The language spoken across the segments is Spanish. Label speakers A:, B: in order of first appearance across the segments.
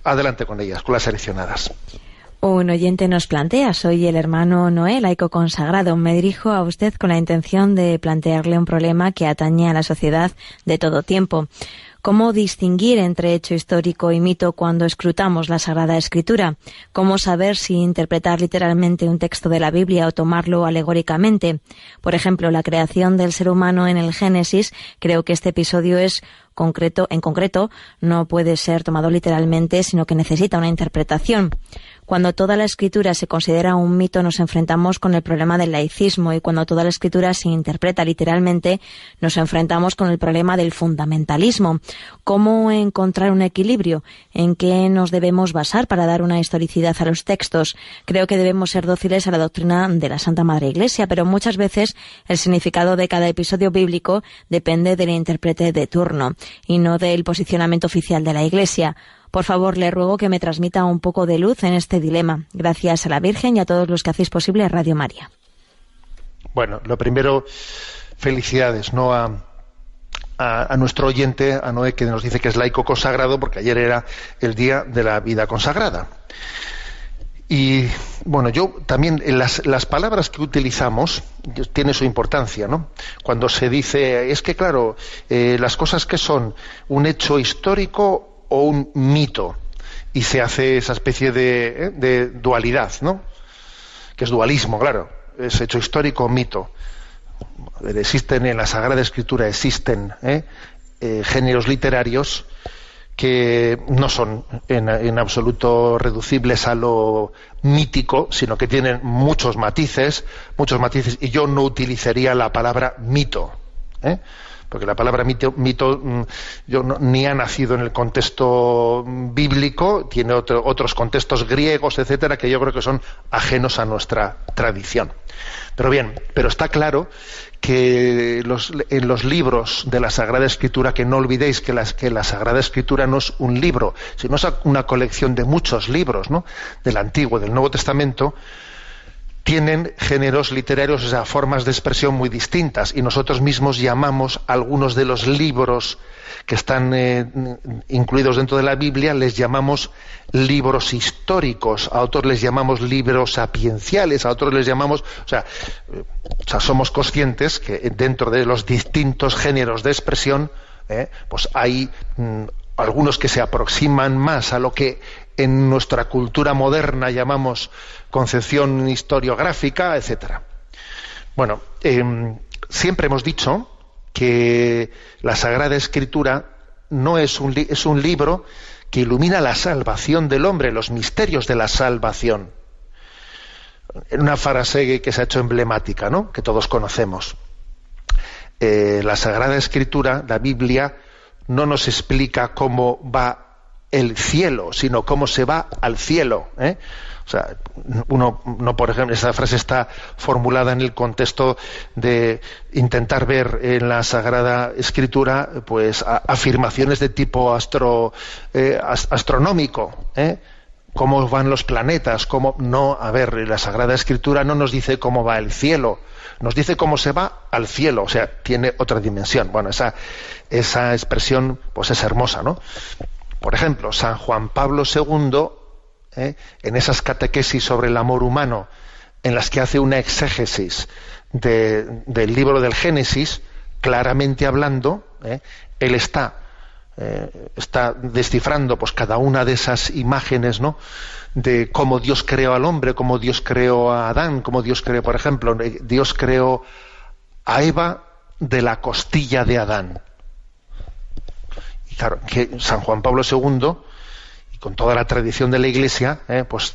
A: Adelante con ellas, con las seleccionadas.
B: Un oyente nos plantea: soy el hermano Noé, laico consagrado. Me dirijo a usted con la intención de plantearle un problema que atañe a la sociedad de todo tiempo. ¿Cómo distinguir entre hecho histórico y mito cuando escrutamos la Sagrada Escritura? ¿Cómo saber si interpretar literalmente un texto de la Biblia o tomarlo alegóricamente? Por ejemplo, la creación del ser humano en el Génesis. Creo que este episodio en concreto no puede ser tomado literalmente, sino que necesita una interpretación. Cuando toda la Escritura se considera un mito, nos enfrentamos con el problema del laicismo, y cuando toda la Escritura se interpreta literalmente, nos enfrentamos con el problema del fundamentalismo. ¿Cómo encontrar un equilibrio? ¿En qué nos debemos basar para dar una historicidad a los textos? Creo que debemos ser dóciles a la doctrina de la Santa Madre Iglesia, pero muchas veces el significado de cada episodio bíblico depende del intérprete de turno y no del posicionamiento oficial de la Iglesia. Por favor, le ruego que me transmita un poco de luz en este dilema. Gracias a la Virgen y a todos los que hacéis posible Radio María.
A: Bueno, lo primero, felicidades, ¿no?, a nuestro oyente, a Noé, que nos dice que es laico consagrado, porque ayer era el día de la vida consagrada. Y bueno, yo también, las palabras que utilizamos tiene su importancia, ¿no? Cuando se dice, es que claro, las cosas que son un hecho histórico o un mito, y se hace esa especie de dualidad, ¿no?, que es dualismo, claro, es hecho histórico o mito. Existen en la Sagrada Escritura géneros literarios que no son en absoluto reducibles a lo mítico, sino que tienen muchos matices, y yo no utilizaría la palabra mito, porque la palabra mito ni ha nacido en el contexto bíblico, tiene otros contextos griegos, etcétera, que yo creo que son ajenos a nuestra tradición. Pero está claro que en los libros de la Sagrada Escritura, que no olvidéis que la Sagrada Escritura no es un libro, sino es una colección de muchos libros, ¿no?, del Antiguo, del Nuevo Testamento, tienen géneros literarios, o sea, formas de expresión muy distintas, y nosotros mismos llamamos a algunos de los libros que están incluidos dentro de la Biblia, les llamamos libros históricos, a otros les llamamos libros sapienciales, a otros les llamamos... O sea, somos conscientes que dentro de los distintos géneros de expresión, pues hay algunos que se aproximan más a lo que en nuestra cultura moderna llamamos concepción historiográfica, etcétera. Bueno, siempre hemos dicho que la Sagrada Escritura no es un libro que ilumina la salvación del hombre, los misterios de la salvación. Una frase que se ha hecho emblemática, ¿no?, que todos conocemos. La Sagrada Escritura, la Biblia, no nos explica cómo va el cielo, sino cómo se va al cielo, O sea, por ejemplo, esa frase está formulada en el contexto de intentar ver en la Sagrada Escritura, pues, afirmaciones de tipo astronómico, cómo van los planetas, la Sagrada Escritura no nos dice cómo va el cielo, nos dice cómo se va al cielo, o sea, tiene otra dimensión. Bueno, esa expresión, pues, es hermosa, ¿no? Por ejemplo, San Juan Pablo II, en esas catequesis sobre el amor humano, en las que hace una exégesis del libro del Génesis, claramente hablando, él está descifrando, pues, cada una de esas imágenes, ¿no?, de cómo Dios creó al hombre, cómo Dios creó a Adán, cómo Dios creó, por ejemplo, Dios creó a Eva de la costilla de Adán. Y claro, que San Juan Pablo II, y con toda la tradición de la Iglesia, pues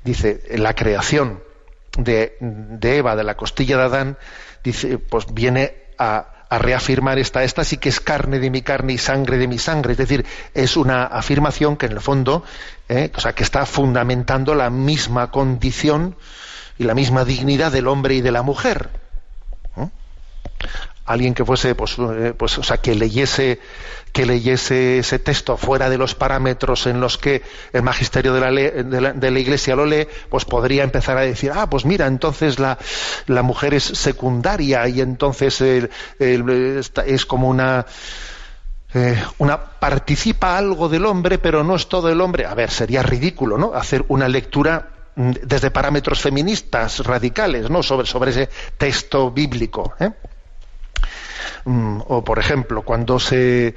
A: dice, la creación de Eva de la costilla de Adán, dice, pues viene a reafirmar esta sí que es carne de mi carne y sangre de mi sangre. Es decir, es una afirmación que en el fondo, o sea, que está fundamentando la misma condición y la misma dignidad del hombre y de la mujer. Alguien que fuese, o sea, que leyese ese texto fuera de los parámetros en los que el magisterio de la Iglesia lo lee, pues podría empezar a decir, pues mira, entonces la mujer es secundaria, y entonces es como una participa algo del hombre, pero no es todo el hombre. A ver, sería ridículo, ¿no?, hacer una lectura desde parámetros feministas radicales, ¿no?, sobre ese texto bíblico, O, por ejemplo, cuando en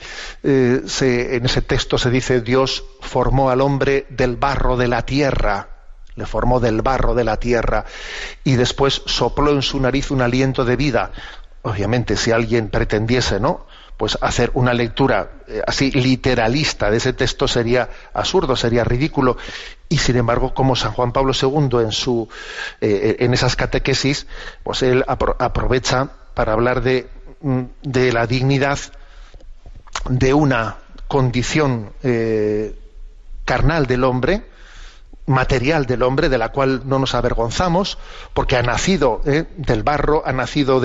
A: ese texto se dice Dios formó al hombre del barro de la tierra, le formó del barro de la tierra y después sopló en su nariz un aliento de vida. Obviamente, si alguien pretendiese, ¿no?, pues hacer una lectura así literalista de ese texto sería absurdo, sería ridículo. Y sin embargo, como San Juan Pablo II en esas catequesis, pues él aprovecha para hablar de la dignidad de una condición carnal del hombre, material del hombre, de la cual no nos avergonzamos, porque ha nacido del barro, ha nacido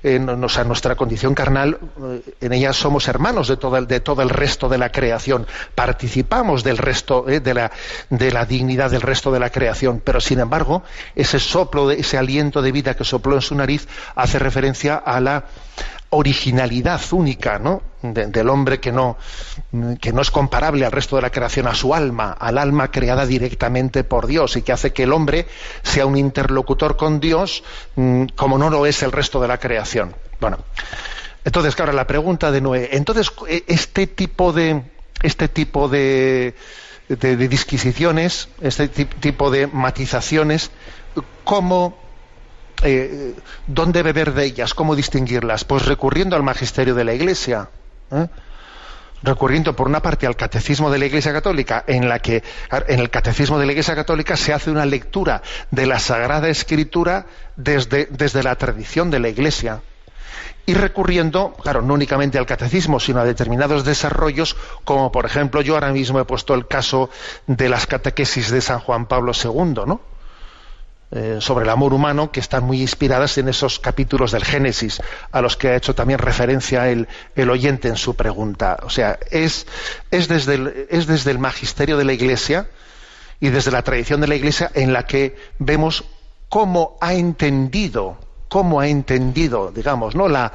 A: nuestra condición carnal, en ella somos hermanos de todo el resto de la creación, participamos del resto, de la dignidad del resto de la creación, pero sin embargo, ese soplo, ese aliento de vida que sopló en su nariz hace referencia a la originalidad única, ¿no?, del hombre que no es comparable al resto de la creación, a su alma, al alma creada directamente por Dios y que hace que el hombre sea un interlocutor con Dios como no lo es el resto de la creación. Bueno, entonces, claro, la pregunta de Noé, entonces este tipo de disquisiciones, este tipo de matizaciones, ¿dónde beber de ellas? ¿Cómo distinguirlas? Pues recurriendo al magisterio de la Iglesia, recurriendo por una parte al catecismo de la Iglesia Católica, en el catecismo de la Iglesia Católica se hace una lectura de la Sagrada Escritura desde la tradición de la Iglesia, y recurriendo, claro, no únicamente al catecismo, sino a determinados desarrollos, como por ejemplo yo ahora mismo he puesto el caso de las catequesis de San Juan Pablo II, ¿no?, sobre el amor humano, que están muy inspiradas en esos capítulos del Génesis, a los que ha hecho también referencia el oyente en su pregunta. O sea, es desde el magisterio de la Iglesia y desde la tradición de la Iglesia en la que vemos cómo ha entendido, digamos, ¿no?, la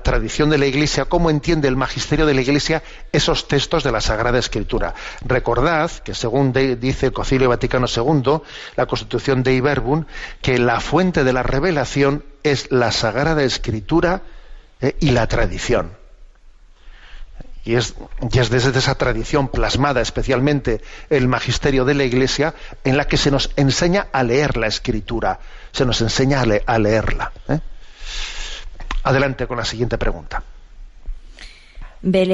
A: tradición de la Iglesia, cómo entiende el magisterio de la Iglesia esos textos de la Sagrada Escritura. Recordad que, según dice el Concilio Vaticano II, la Constitución Dei Verbum, que la fuente de la revelación es la Sagrada Escritura y la tradición. Y es desde esa tradición plasmada especialmente el magisterio de la Iglesia en la que se nos enseña a leer la Escritura, se nos enseña a leerla. Adelante con la siguiente pregunta.
B: Belén.